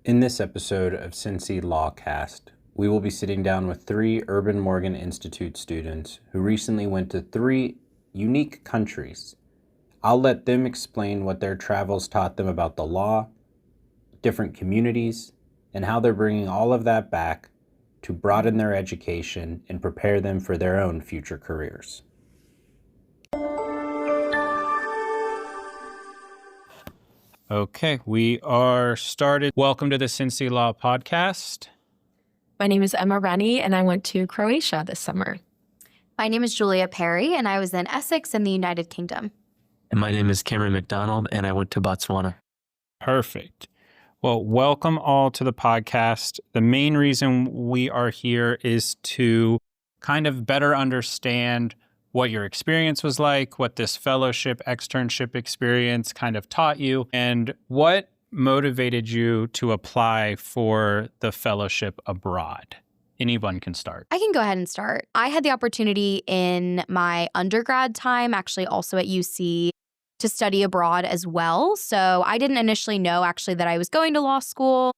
In this episode of Cincy Lawcast, we will be sitting down with 3 Urban Morgan Institute students who recently went to 3 unique countries. I'll let them explain what their travels taught them about the law, different communities, and how they're bringing all of that back to broaden their education and prepare them for their own future careers. Okay, we are started. Welcome to the Cincy Law Podcast. My name is Emma Rennie, and I went to Croatia this summer. My name is Julia Perry, and I was in Essex in the United Kingdom. And my name is Cameron McDonald, and I went to Botswana. Perfect. Well, welcome all to the podcast. The main reason we are here is to kind of better understand what your experience was like, what this fellowship, externship experience kind of taught you, and what motivated you to apply for the fellowship abroad. Anyone can start. I can go ahead and start. I had the opportunity in my undergrad time, actually also at UC, to study abroad as well. So I didn't initially know actually that I was going to law school.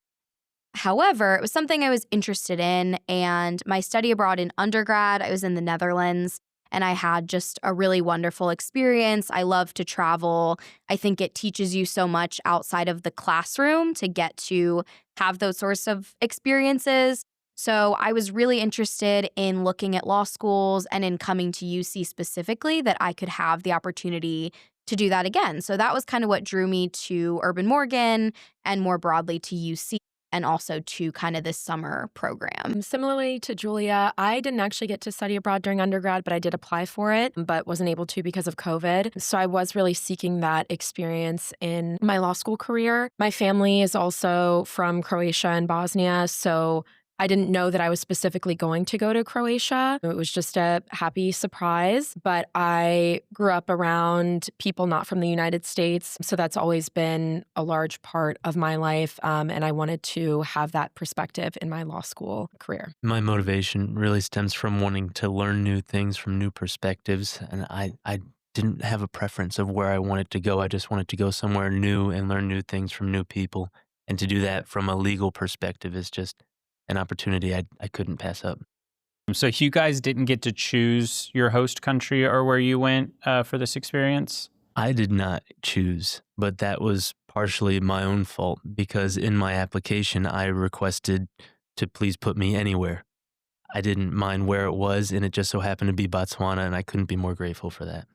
However, it was something I was interested in, and my study abroad in undergrad, I was in the Netherlands, and I had just a really wonderful experience. I love to travel. I think it teaches you so much outside of the classroom to get to have those sorts of experiences. So I was really interested in looking at law schools and in coming to UC specifically that I could have the opportunity to do that again. So that was kind of what drew me to Urban Morgan and more broadly to UC. And also to kind of this summer program. Similarly to Julia, I didn't actually get to study abroad during undergrad, but I did apply for it, but wasn't able to because of COVID. So I was really seeking that experience in my law school career. My family is also from Croatia and Bosnia, so I didn't know that I was specifically going to go to Croatia. It was just a happy surprise, but I grew up around people not from the United States, so that's always been a large part of my life, and I wanted to have that perspective in my law school career. My motivation really stems from wanting to learn new things from new perspectives, and I didn't have a preference of where I wanted to go. I just wanted to go somewhere new and learn new things from new people, and to do that from a legal perspective is just an opportunity I couldn't pass up. So you guys didn't get to choose your host country or where you went for this experience? I did not choose, but that was partially my own fault because in my application, I requested to please put me anywhere. I didn't mind where it was, and it just so happened to be Botswana, and I couldn't be more grateful for that.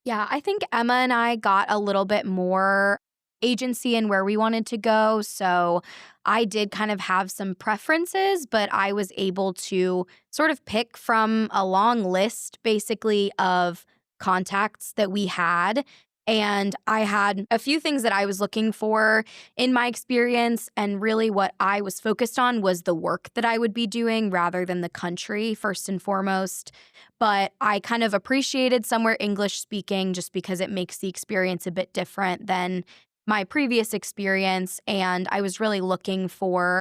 Yeah, I think Emma and I got a little bit more agency in where we wanted to go. So I did kind of have some preferences, but I was able to sort of pick from a long list basically of contacts that we had. And I had a few things that I was looking for in my experience. And really what I was focused on was the work that I would be doing rather than the country, first and foremost. But I kind of appreciated somewhere English speaking just because it makes the experience a bit different than my previous experience. And I was really looking for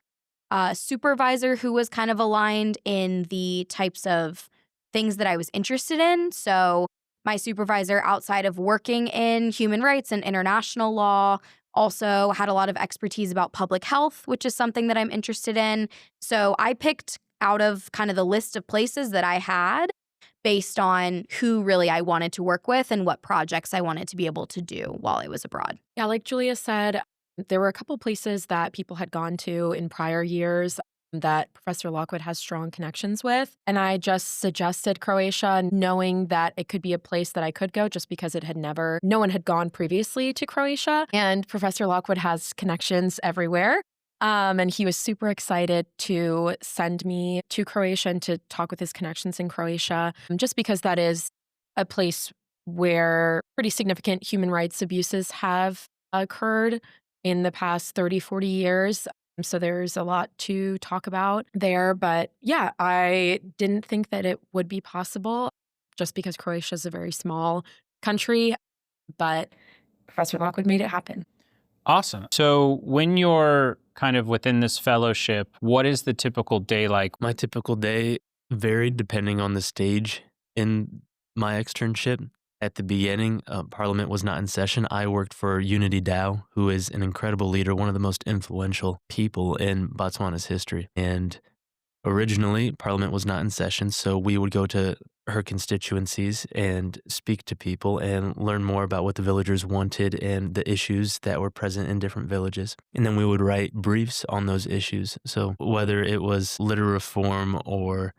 a supervisor who was kind of aligned in the types of things that I was interested in. So my supervisor outside of working in human rights and international law also had a lot of expertise about public health, which is something that I'm interested in. So I picked out of kind of the list of places that I had based on who really I wanted to work with and what projects I wanted to be able to do while I was abroad. Yeah, like Julia said, there were a couple places that people had gone to in prior years that Professor Lockwood has strong connections with. And I just suggested Croatia, knowing that it could be a place that I could go just because no one had gone previously to Croatia. And Professor Lockwood has connections everywhere. And he was super excited to send me to Croatia and to talk with his connections in Croatia, just because that is a place where pretty significant human rights abuses have occurred in the past 30, 40 years. So there's a lot to talk about there. But yeah, I didn't think that it would be possible just because Croatia is a very small country. But Professor Lockwood made it happen. Awesome. So when you're kind of within this fellowship, what is the typical day like? My typical day varied depending on the stage in my externship. At the beginning, Parliament was not in session. I worked for Unity Dow, who is an incredible leader, one of the most influential people in Botswana's history. And originally, Parliament was not in session, so we would go to her constituencies and speak to people and learn more about what the villagers wanted and the issues that were present in different villages. And then we would write briefs on those issues. So whether it was litter reform or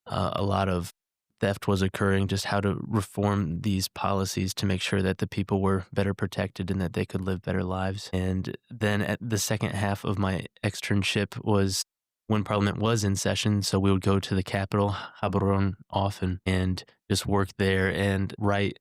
a lot of theft was occurring, just how to reform these policies to make sure that the people were better protected and that they could live better lives. And then at the second half of my externship was when Parliament was in session. So we would go to the capital, Gaborone, often and just work there and write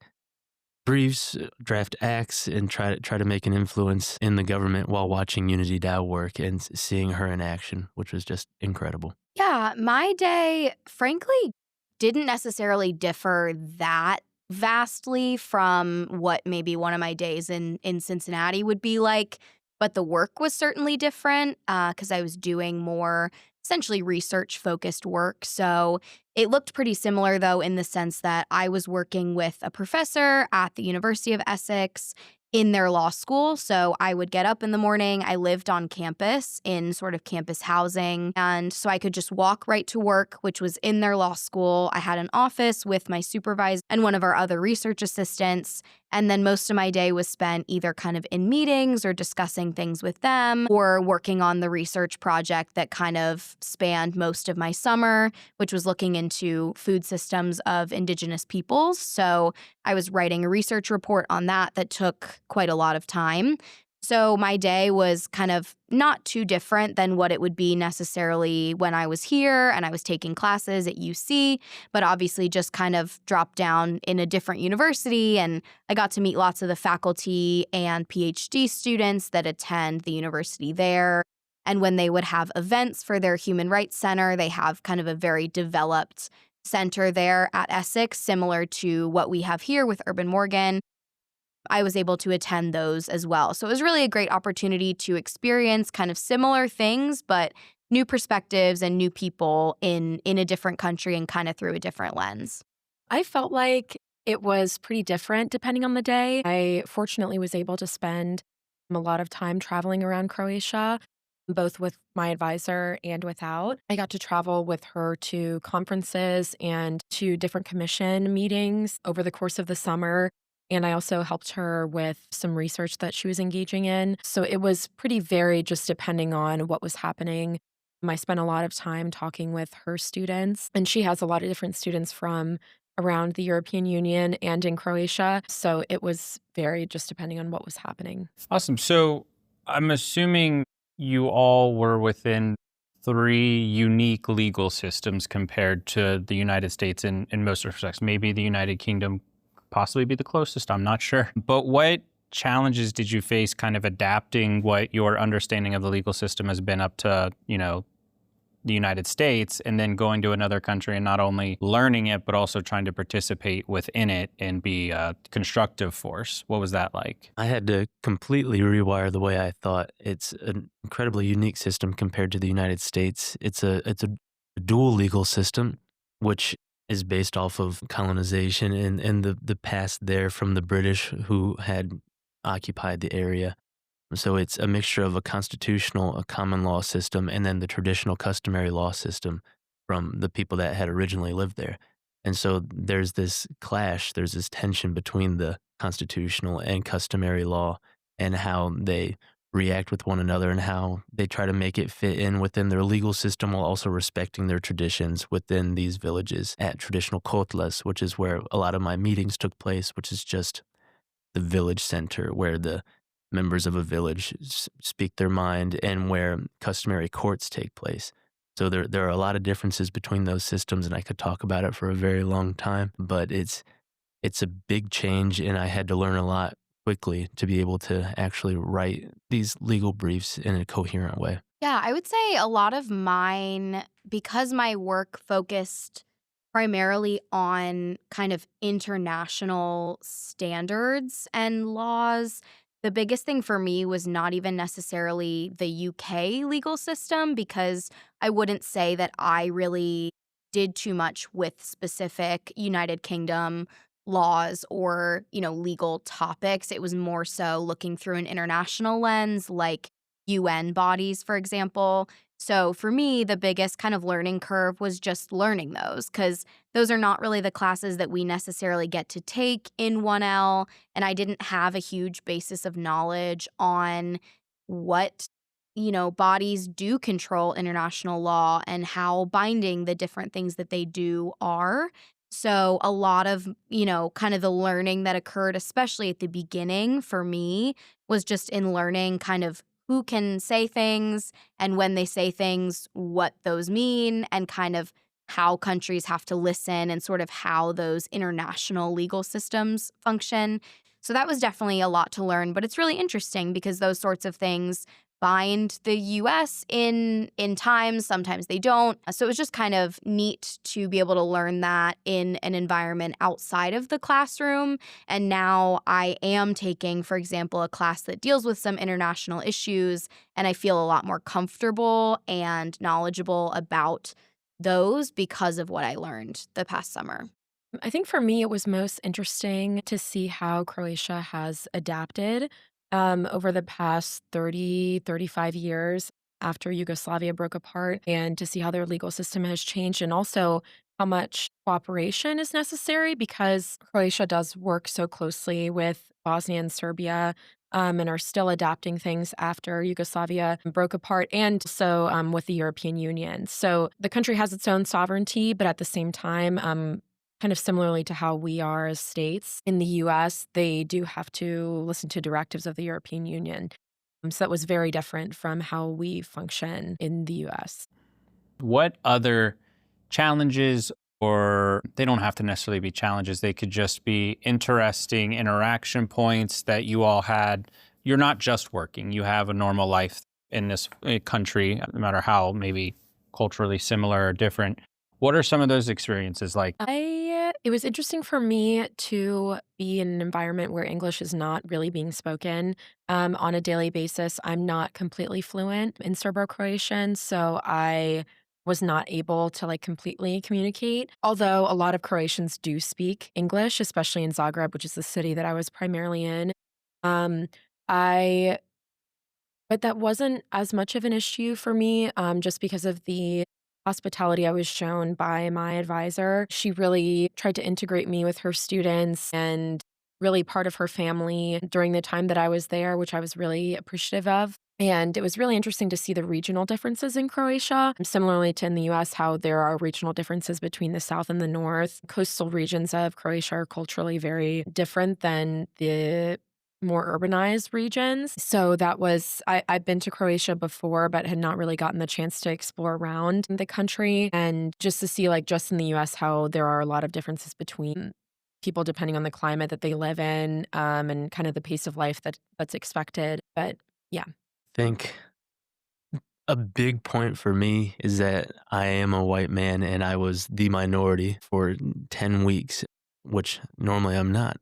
briefs, draft acts, and try to make an influence in the government while watching Unity Dow work and seeing her in action, which was just incredible. Yeah, my day, frankly, didn't necessarily differ that vastly from what maybe one of my days in Cincinnati would be like, but the work was certainly different because I was doing more essentially research-focused work. So it looked pretty similar, though, in the sense that I was working with a professor at the University of Essex in their law school. So I would get up in the morning. I lived on campus in sort of campus housing. And so I could just walk right to work, which was in their law school. I had an office with my supervisor and one of our other research assistants. And then most of my day was spent either kind of in meetings or discussing things with them or working on the research project that kind of spanned most of my summer, which was looking into food systems of Indigenous peoples. So I was writing a research report on that took quite a lot of time. So my day was kind of not too different than what it would be necessarily when I was here and I was taking classes at UC, but obviously just kind of dropped down in a different university. And I got to meet lots of the faculty and PhD students that attend the university there. And when they would have events for their Human Rights Center, they have kind of a very developed center there at Essex, similar to what we have here with Urban Morgan. I was able to attend those as well. So it was really a great opportunity to experience kind of similar things, but new perspectives and new people in a different country and kind of through a different lens. I felt like it was pretty different depending on the day. I fortunately was able to spend a lot of time traveling around Croatia, both with my advisor and without. I got to travel with her to conferences and to different commission meetings over the course of the summer. And I also helped her with some research that she was engaging in. So it was pretty varied just depending on what was happening. I spent a lot of time talking with her students, and she has a lot of different students from around the European Union and in Croatia. So it was varied just depending on what was happening. Awesome. So I'm assuming you all were within three unique legal systems compared to the United States in most respects. Maybe the United Kingdom possibly be the closest, I'm not sure. But what challenges did you face kind of adapting what your understanding of the legal system has been up to, the United States, and then going to another country and not only learning it, but also trying to participate within it and be a constructive force? What was that like? I had to completely rewire the way I thought. It's an incredibly unique system compared to the United States. It's a dual legal system, which is based off of colonization and the past there from the British who had occupied the area. So it's a mixture of a constitutional, a common law system, and then the traditional customary law system from the people that had originally lived there. And so there's this clash, there's this tension between the constitutional and customary law and how they react with one another and how they try to make it fit in within their legal system while also respecting their traditions within these villages at traditional kotlas, which is where a lot of my meetings took place, which is just the village center where the members of a village speak their mind and where customary courts take place. So there are a lot of differences between those systems, and I could talk about it for a very long time, but it's a big change, and I had to learn a lot quickly to be able to actually write these legal briefs in a coherent way. Yeah, I would say a lot of mine, because my work focused primarily on kind of international standards and laws, the biggest thing for me was not even necessarily the UK legal system, because I wouldn't say that I really did too much with specific United Kingdom laws or, legal topics. It was more so looking through an international lens, like UN bodies, for example. So for me, the biggest kind of learning curve was just learning those because those are not really the classes that we necessarily get to take in 1L. And I didn't have a huge basis of knowledge on what, bodies do control international law and how binding the different things that they do are. So a lot of, kind of the learning that occurred, especially at the beginning for me, was just in learning kind of who can say things and when they say things, what those mean, and kind of how countries have to listen and sort of how those international legal systems function. So that was definitely a lot to learn, but it's really interesting because those sorts of things bind the US in times, sometimes they don't. So it was just kind of neat to be able to learn that in an environment outside of the classroom. And now I am taking, for example, a class that deals with some international issues, and I feel a lot more comfortable and knowledgeable about those because of what I learned the past summer. I think for me, it was most interesting to see how Croatia has adapted over the past 30, 35 years after Yugoslavia broke apart, and to see how their legal system has changed, and also how much cooperation is necessary because Croatia does work so closely with Bosnia and Serbia. And are still adapting things after Yugoslavia broke apart, and so with the European Union. So the country has its own sovereignty, but at the same time, kind of similarly to how we are as states in the US, they do have to listen to directives of the European Union. So that was very different from how we function in the US. What other challenges, or they don't have to necessarily be challenges, they could just be interesting interaction points that you all had? You're not just working, you have a normal life in this country, no matter how maybe culturally similar or different. What are some of those experiences like? It was interesting for me to be in an environment where English is not really being spoken on a daily basis. I'm not completely fluent in Serbo-Croatian, so I was not able to completely communicate. Although a lot of Croatians do speak English, especially in Zagreb, which is the city that I was primarily in. Um, I but that wasn't as much of an issue for me, just because of the hospitality I was shown by my advisor. She really tried to integrate me with her students and really part of her family during the time that I was there, which I was really appreciative of. And it was really interesting to see the regional differences in Croatia. Similarly to in the US, how there are regional differences between the South and the North. Coastal regions of Croatia are culturally very different than the more urbanized regions. So that was, I've been to Croatia before, but had not really gotten the chance to explore around the country. And just to see, just in the US, how there are a lot of differences between people depending on the climate that they live in, and kind of the pace of life that's expected. But yeah. I think a big point for me is that I am a white man and I was the minority for 10 weeks, which normally I'm not,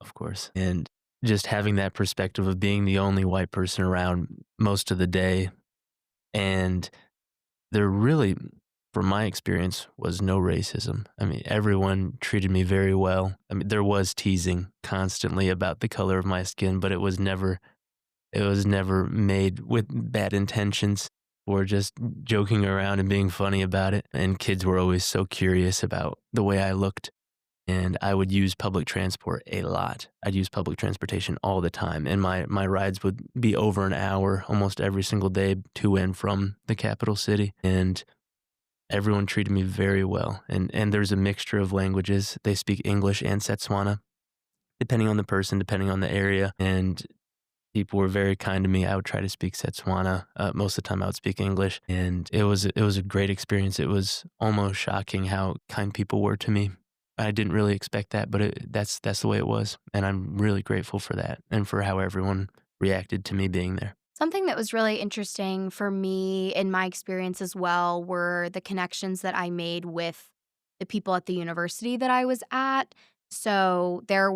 of course. And just having that perspective of being the only white person around most of the day. And there really, from my experience, was no racism. I mean, everyone treated me very well. I mean, there was teasing constantly about the color of my skin, but it was never made with bad intentions or just joking around and being funny about it. And kids were always so curious about the way I looked. And I would use public transport a lot. I'd use public transportation all the time. And my rides would be over an hour almost every single day to and from the capital city. And everyone treated me very well. And there's a mixture of languages. They speak English and Setswana, depending on the person, depending on the area. And people were very kind to me. I would try to speak Setswana. Most of the time I would speak English. And it was a great experience. It was almost shocking how kind people were to me. I didn't really expect that, but that's the way it was. And I'm really grateful for that and for how everyone reacted to me being there. Something that was really interesting for me in my experience as well were the connections that I made with the people at the university that I was at. So their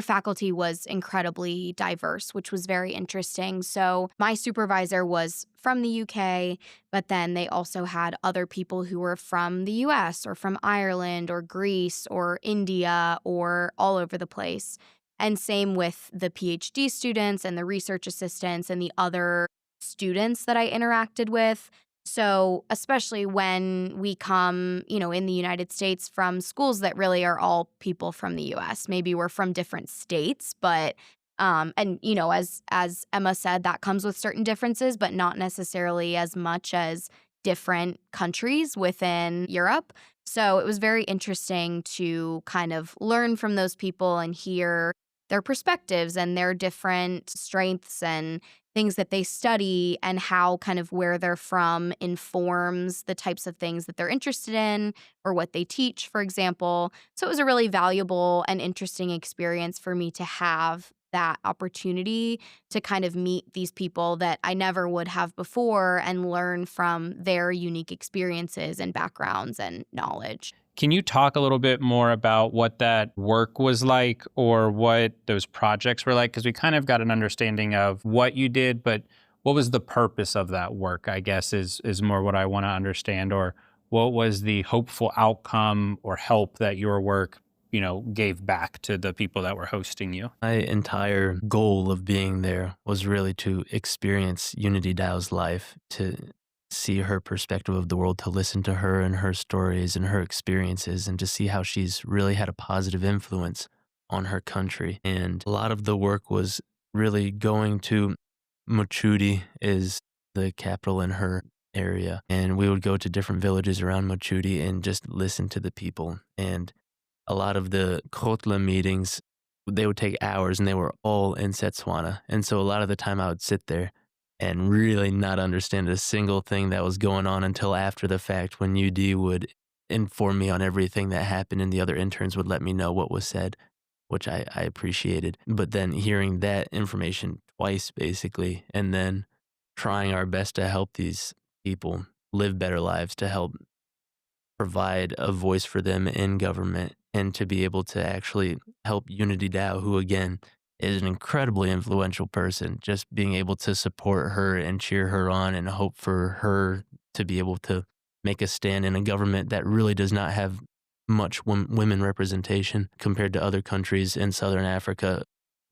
faculty was incredibly diverse, which was very interesting. So my supervisor was from the UK, but then they also had other people who were from the US or from Ireland or Greece or India or all over the place. And same with the PhD students and the research assistants and the other students that I interacted with. So, especially when we come, in the United States from schools that really are all people from the US. Maybe we're from different states, but and as Emma said, that comes with certain differences, but not necessarily as much as different countries within Europe. So, it was very interesting to kind of learn from those people and hear their perspectives and their different strengths and things that they study and how kind of where they're from informs the types of things that they're interested in or what they teach, for example. So it was a really valuable and interesting experience for me to have that opportunity to kind of meet these people that I never would have before and learn from their unique experiences and backgrounds and knowledge. Can you talk a little bit more about what that work was like or what those projects were like? Because we kind of got an understanding of what you did, but what was the purpose of that work, I guess, is more what I want to understand. Or what was the hopeful outcome or help that your work, gave back to the people that were hosting you? My entire goal of being there was really to experience Unity Dao's life, to see her perspective of the world, to listen to her and her stories and her experiences, and to see how she's really had a positive influence on her country. And a lot of the work was really going to Mochudi is the capital in her area. And we would go to different villages around Mochudi and just listen to the people. And a lot of the Kotla meetings, they would take hours and they were all in Setswana. And so a lot of the time I would sit there and really not understand a single thing that was going on until after the fact when UD would inform me on everything that happened and the other interns would let me know what was said, which I appreciated. But then hearing that information twice, basically, and then trying our best to help these people live better lives, to help provide a voice for them in government, and to be able to actually help Unity DAO, who again is an incredibly influential person, just being able to support her and cheer her on and hope for her to be able to make a stand in a government that really does not have much women representation compared to other countries in Southern Africa.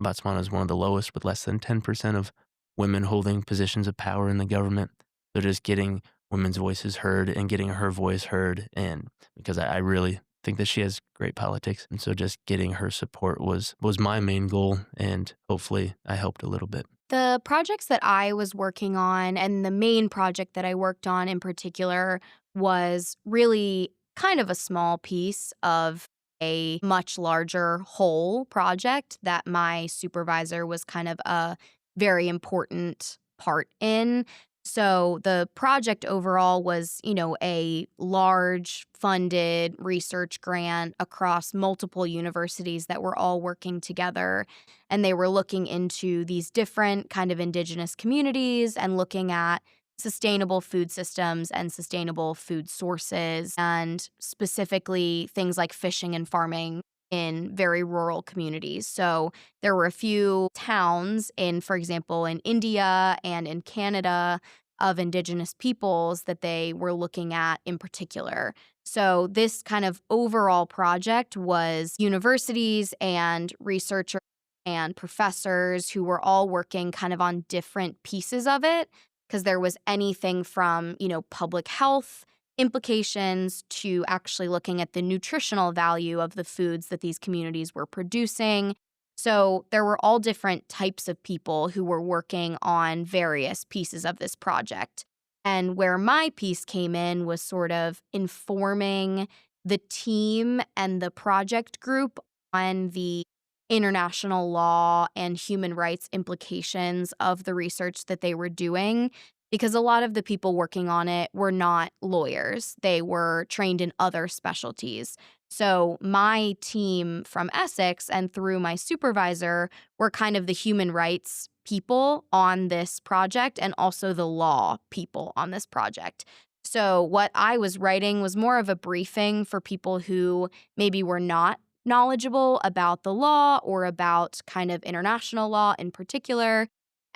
Botswana is one of the lowest, with less than 10% of women holding positions of power in the government. So just getting women's voices heard and getting her voice heard, and because I really think that she has great politics, and so just getting her support was my main goal, and hopefully I helped a little bit. The projects that I was working on, and the main project that I worked on in particular, was really kind of a small piece of a much larger whole project that my supervisor was kind of a very important part in. So the project overall was, a large funded research grant across multiple universities that were all working together. And they were looking into these different kind of indigenous communities and looking at sustainable food systems and sustainable food sources, and specifically things like fishing and farming in very rural communities. So there were a few towns for example, in India and in Canada of indigenous peoples that they were looking at in particular. So this kind of overall project was universities and researchers and professors who were all working kind of on different pieces of it, because there was anything from, public health implications to actually looking at the nutritional value of the foods that these communities were producing. So there were all different types of people who were working on various pieces of this project. And where my piece came in was sort of informing the team and the project group on the international law and human rights implications of the research that they were doing, because a lot of the people working on it were not lawyers. They were trained in other specialties. So my team from Essex and through my supervisor were kind of the human rights people on this project and also the law people on this project. So what I was writing was more of a briefing for people who maybe were not knowledgeable about the law or about kind of international law in particular.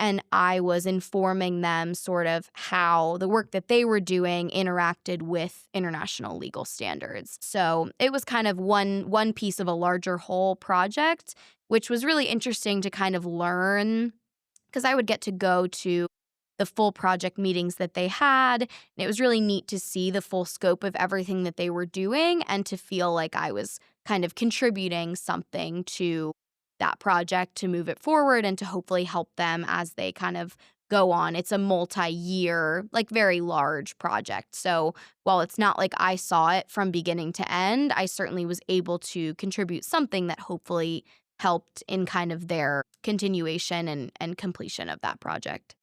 And I was informing them sort of how the work that they were doing interacted with international legal standards. So it was kind of one piece of a larger whole project, which was really interesting to kind of learn because I would get to go to the full project meetings that they had. And it was really neat to see the full scope of everything that they were doing and to feel like I was kind of contributing something to that project to move it forward and to hopefully help them as they kind of go on. It's a multi-year, like very large project. So while it's not like I saw it from beginning to end, I certainly was able to contribute something that hopefully helped in kind of their continuation and completion of that project.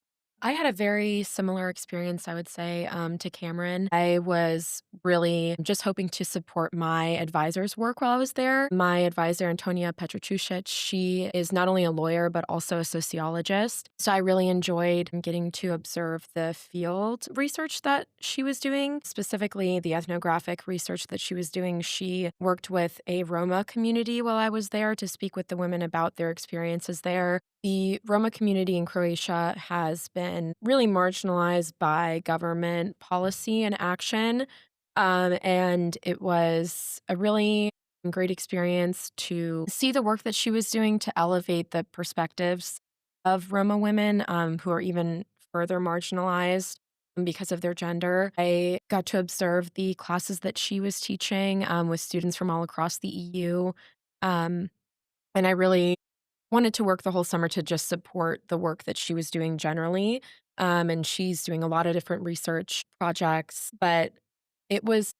I had a very similar experience, I would say, to Cameron. I was really just hoping to support my advisor's work while I was there. My advisor, Antonia Petrochusic, she is not only a lawyer, but also a sociologist. So I really enjoyed getting to observe the field research that she was doing, specifically the ethnographic research that she was doing. She worked with a Roma community while I was there to speak with the women about their experiences there. The Roma community in Croatia has been really marginalized by government policy and action. And it was a really great experience to see the work that she was doing to elevate the perspectives of Roma women who are even further marginalized because of their gender. I got to observe the classes that she was teaching with students from all across the EU. Um, and I really wanted to work the whole summer to just support the work that she was doing generally. And she's doing a lot of different research projects, but it was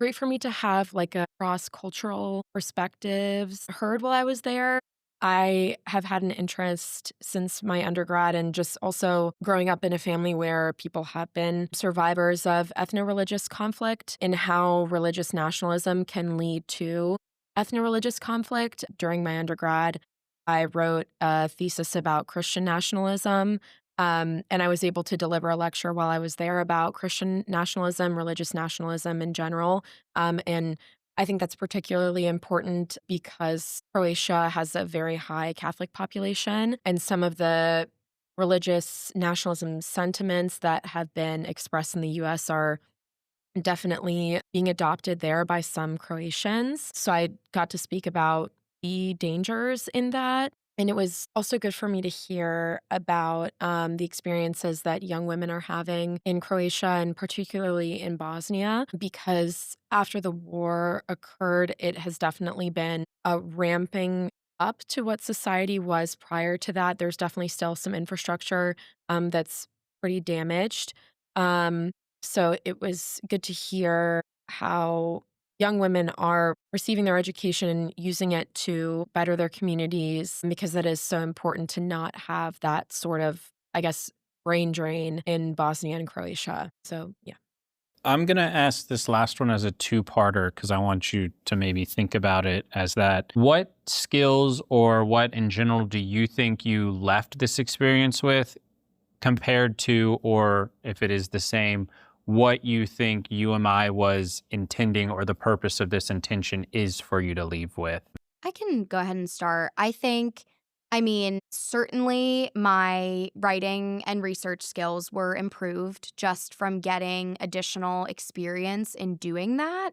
great for me to have like a cross-cultural perspectives heard while I was there. I have had an interest since my undergrad and just also growing up in a family where people have been survivors of ethno-religious conflict and how religious nationalism can lead to ethno-religious conflict. During my undergrad, I wrote a thesis about Christian nationalism, and I was able to deliver a lecture while I was there about Christian nationalism, religious nationalism in general. And I think that's particularly important because Croatia has a very high Catholic population, and some of the religious nationalism sentiments that have been expressed in the US are definitely being adopted there by some Croatians. So I got to speak about the dangers in that. And it was also good for me to hear about the experiences that young women are having in Croatia and particularly in Bosnia, because after the war occurred, it has definitely been a ramping up to what society was prior to that. There's definitely still some infrastructure that's pretty damaged. Um, so it was good to hear how young women are receiving their education and using it to better their communities because that is so important to not have that sort of, I guess, brain drain in Bosnia and Croatia. So, yeah. I'm going to ask this last one as a two-parter because I want you to maybe think about it as that. What skills or what in general do you think you left this experience with compared to, or if it is the same, what you think UMI was intending or the purpose of this intention is for you to leave with? I can go ahead and start. Certainly my writing and research skills were improved just from getting additional experience in doing that.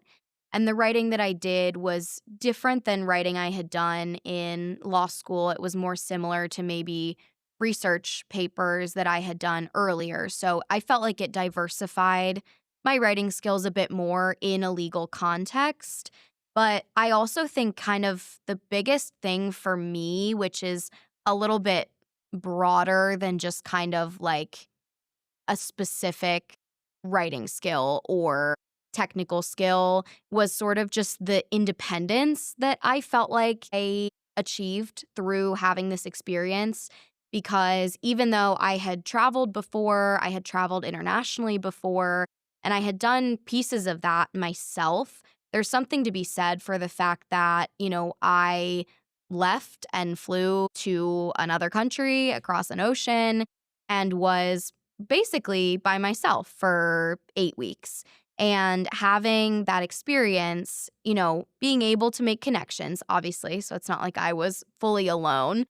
And the writing that I did was different than writing I had done in law school. It was more similar to maybe research papers that I had done earlier. So I felt like it diversified my writing skills a bit more in a legal context. But I also think kind of the biggest thing for me, which is a little bit broader than just kind of like a specific writing skill or technical skill, was sort of just the independence that I felt like I achieved through having this experience. Because even though I had traveled before, I had traveled internationally before, and I had done pieces of that myself, there's something to be said for the fact that, I left and flew to another country across an ocean and was basically by myself for 8 weeks. And having that experience, being able to make connections, obviously, so it's not like I was fully alone,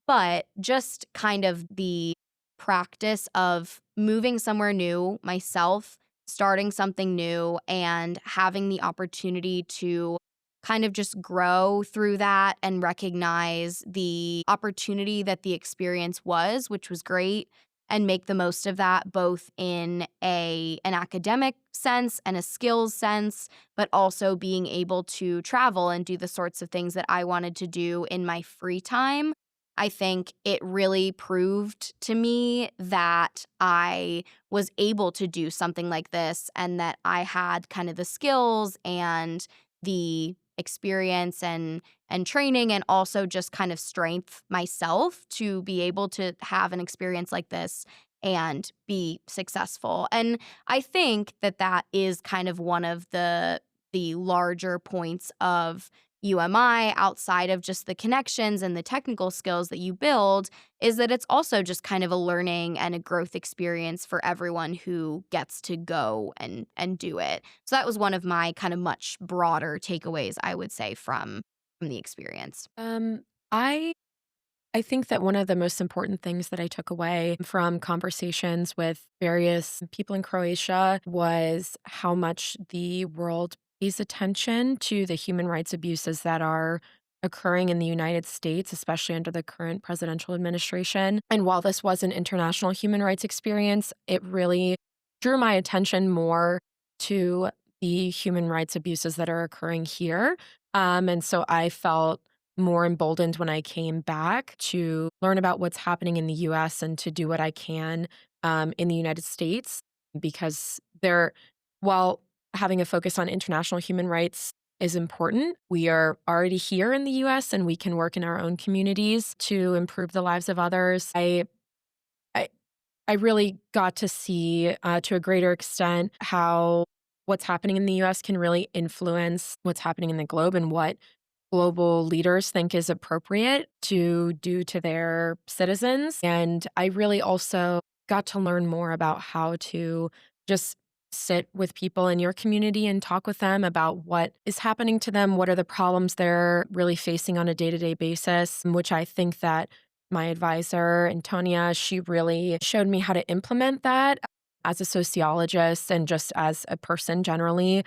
but just kind of the practice of moving somewhere new myself, starting something new, and having the opportunity to kind of just grow through that and recognize the opportunity that the experience was, which was great, and make the most of that both in an academic sense and a skills sense, but also being able to travel and do the sorts of things that I wanted to do in my free time. I think it really proved to me that I was able to do something like this and that I had kind of the skills and the experience and training, and also just kind of strength myself to be able to have an experience like this and be successful. And I think that that is kind of one of the larger points of UMI, outside of just the connections and the technical skills that you build, is that it's also just kind of a learning and a growth experience for everyone who gets to go and do it. So that was one of my kind of much broader takeaways, I would say, from the experience. I I think that one of the most important things that I took away from conversations with various people in Croatia was how much the world pays attention to the human rights abuses that are occurring in the United States, especially under the current presidential administration. And while this was an international human rights experience, it really drew my attention more to the human rights abuses that are occurring here. And so I felt more emboldened when I came back to learn about what's happening in the US and to do what I can in the United States because while having a focus on international human rights is important, we are already here in the US and we can work in our own communities to improve the lives of others. I, I really got to see to a greater extent how what's happening in the US can really influence what's happening in the globe and what global leaders think is appropriate to do to their citizens. And I really also got to learn more about how to just sit with people in your community and talk with them about what is happening to them, what are the problems they're really facing on a day-to-day basis, which I think that my advisor, Antonia, she really showed me how to implement that as a sociologist and just as a person generally,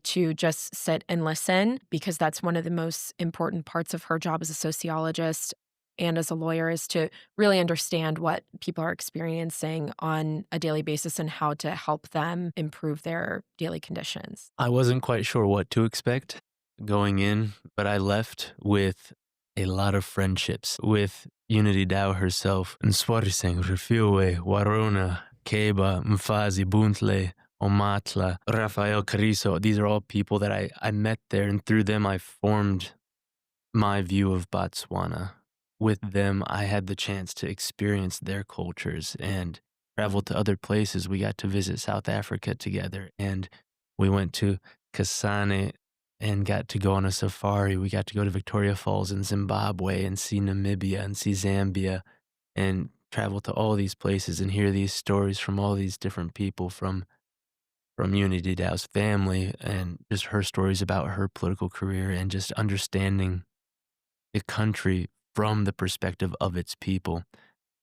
to just sit and listen, because that's one of the most important parts of her job as a sociologist and as a lawyer is to really understand what people are experiencing on a daily basis and how to help them improve their daily conditions. I wasn't quite sure what to expect going in, but I left with a lot of friendships with Unity Dow herself, Nswariseng, Refiwe, Warona, Keba, Mfazi, Buntle, Omatla, Rafael Carizo. These are all people that I met there, and through them I formed my view of Botswana. With them, I had the chance to experience their cultures and travel to other places. We got to visit South Africa together, and we went to Kasane and got to go on a safari. We got to go to Victoria Falls in Zimbabwe and see Namibia and see Zambia and travel to all these places and hear these stories from all these different people from Unity Dow's family and just her stories about her political career and just understanding the country from the perspective of its people.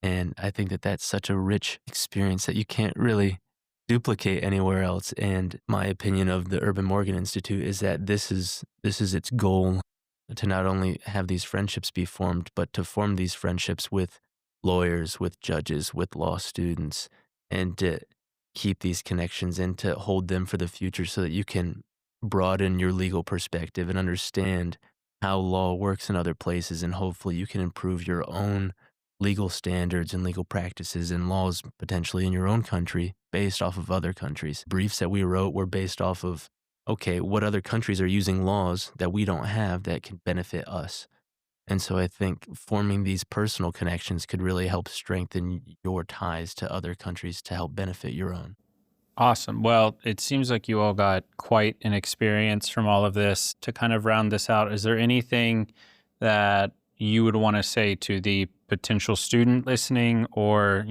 And I think that that's such a rich experience that you can't really duplicate anywhere else. And my opinion of the Urban Morgan Institute is that this is its goal, to not only have these friendships be formed, but to form these friendships with lawyers, with judges, with law students, and to keep these connections and to hold them for the future so that you can broaden your legal perspective and understand how law works in other places, and hopefully you can improve your own legal standards and legal practices and laws potentially in your own country based off of other countries. Briefs that we wrote were based off of, okay, what other countries are using laws that we don't have that can benefit us? And so I think forming these personal connections could really help strengthen your ties to other countries to help benefit your own. Awesome. Well, it seems like you all got quite an experience from all of this. To kind of round this out, is there anything that you would want to say to the potential student listening or,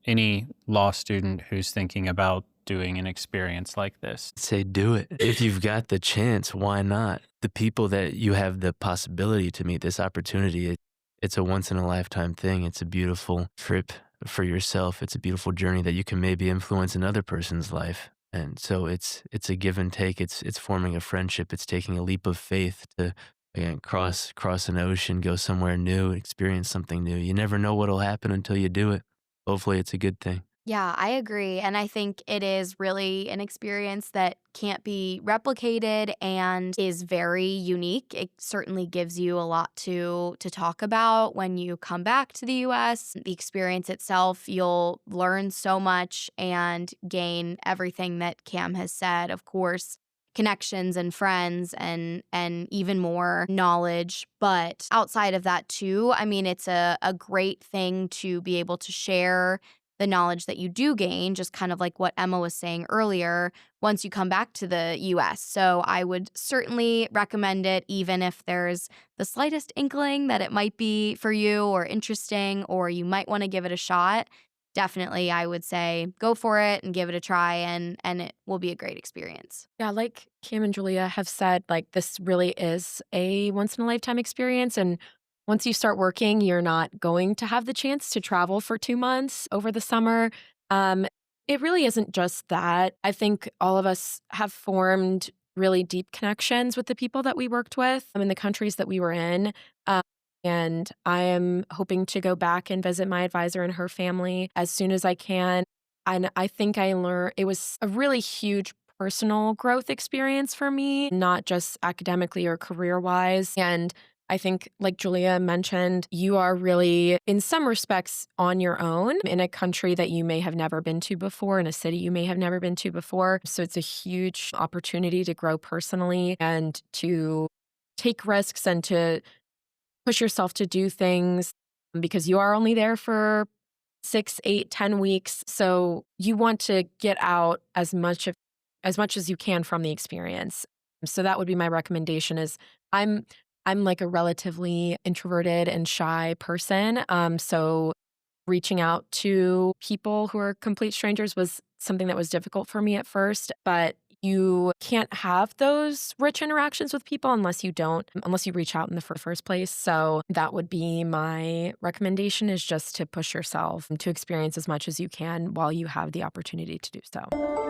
any law student who's thinking about doing an experience like this? Say do it. If you've got the chance, why not? The people that you have the possibility to meet, this opportunity, it's a once in a lifetime thing. It's a beautiful trip for yourself. It's a beautiful journey that you can maybe influence another person's life. And so it's a give and take. It's forming a friendship. It's taking a leap of faith to, again, cross an ocean, go somewhere new, experience something new. You never know what'll happen until you do it. Hopefully it's a good thing. Yeah, I agree. And I think it is really an experience that can't be replicated and is very unique. It certainly gives you a lot to talk about when you come back to the US. The experience itself, you'll learn so much and gain everything that Cam has said. Of course, connections and friends and even more knowledge. But outside of that too, I mean, it's a great thing to be able to share the knowledge that you do gain, just kind of like what Emma was saying earlier, once you come back to the US. So I would certainly recommend it, even if there's the slightest inkling that it might be for you or interesting, or you might want to give it a shot. Definitely, I would say go for it and give it a try, and it will be a great experience. Yeah, like Cam and Julia have said, like this really is a once in a lifetime experience. And once you start working, you're not going to have the chance to travel for 2 months over the summer. Um, it really isn't just that. I think all of us have formed really deep connections with the people that we worked with in the countries that we were in. Um, and I am hoping to go back and visit my advisor and her family as soon as I can. And I think I learned it was a really huge personal growth experience for me, not just academically or career wise. And I think, like Julia mentioned, you are really, in some respects, on your own in a country that you may have never been to before, in a city you may have never been to before. So it's a huge opportunity to grow personally and to take risks and to push yourself to do things because you are only there for 6, 8, 10 weeks. So you want to get out as much as you can from the experience. So that would be my recommendation is I'm like a relatively introverted and shy person. So reaching out to people who are complete strangers was something that was difficult for me at first, but you can't have those rich interactions with people unless you reach out in the first place. So that would be my recommendation is just to push yourself to experience as much as you can while you have the opportunity to do so.